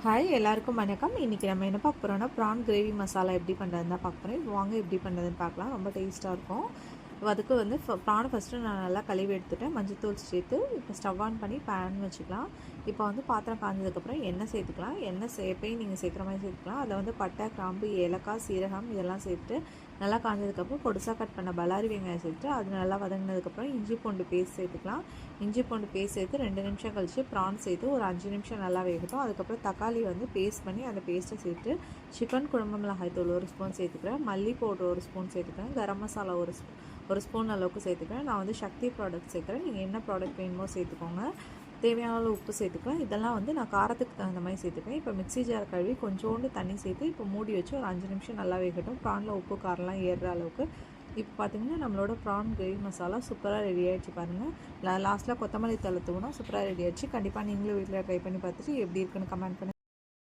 Hi எல்லாருக்கும் வணக்கம். இன்றைக்கி நம்ம என்ன பார்க்க போகிறோம்னா ப்ரான் கிரேவி மசாலா எப்படி பண்ணுறதுன்னு தான் பார்க்க போகிறோம். வாங்க எப்படி பண்ணுறதுன்னு பார்க்கலாம். ரொம்ப டேஸ்ட்டாக இருக்கும். அதுக்கு வந்து ப்ரானை ஃபஸ்ட்டு நான் நல்லா கழுவி எடுத்துட்டேன். மஞ்சத்தூள் சேர்த்து இப்போ ஸ்டவ் ஆன் பண்ணி பேன் வச்சுக்கலாம். இப்போ வந்து பாத்திரம் காய்ஞ்சதுக்கப்புறம் எண்ணெய் சேர்த்துக்கலாம். எப்பயும் நீங்கள் சேர்க்குற மாதிரி சேர்த்துக்கலாம். அதில் வந்து பட்டை, கிராம்பு, ஏலக்காய், சீரகம் இதெல்லாம் சேர்த்து நல்லா காய்ஞ்சதுக்கப்புறம் பொடிசாக கட் பண்ண பல்லாரி வெங்காயம் சேர்த்து அது நல்லா வதங்கினதுக்கப்புறம் இஞ்சி பூண்டு பேஸ்ட் சேர்த்துக்கலாம். இஞ்சி பூண்டு பேஸ்ட் சேர்த்து 2 நிமிஷம் கழித்து ப்ரான் சேர்த்து ஒரு 5 நிமிஷம் நல்லா வேகட்டும். அதுக்கப்புறம் தக்காளி வந்து பேஸ்ட் பண்ணி அந்த பேஸ்ட்டை சேர்த்து சிக்கன் குழம்பு மிளகாய் தூள் 1 ஸ்பூன் சேர்த்துக்கிறேன். மல்லி பவுடர் 1 ஸ்பூன் சேர்த்துக்கிறேன். கரம் மசாலா ஒரு ஸ்பூன் அளவுக்கு சேர்த்துக்கிறேன். நான் வந்து சக்தி ப்ராடக்ட் சேர்க்குறேன். நீங்கள் என்ன ப்ராடக்ட் வேணுமோ சேர்த்துக்கோங்க. தேவையான அளவு உப்பு சேர்த்துக்குவேன். இதெல்லாம் வந்து நான் காரத்துக்கு தகுந்த மாதிரி சேர்த்துப்பேன். இப்போ மிக்ஸி ஜார் கழுவி கொஞ்சோண்டு தண்ணி சேர்த்து இப்போ மூடி வச்சு ஒரு 5 நிமிஷம் நல்லா வேகட்டும். ப்ரானில் உப்பு காரெலாம் ஏறுற அளவுக்கு. இப்போ பார்த்திங்கன்னா நம்மளோட ப்ரான் கிரேவி மசாலா சூப்பராக ரெடி ஆகிடுச்சு பாருங்கள். லாஸ்ட்டில் கொத்தமல்லி தழை தூவினா சூப்பராக ரெடி ஆகிடுச்சு. கண்டிப்பாக நீங்களும் வீட்டில் ட்ரை பண்ணி பார்த்துட்டு எப்படி இருக்குன்னு கமெண்ட் பண்ணி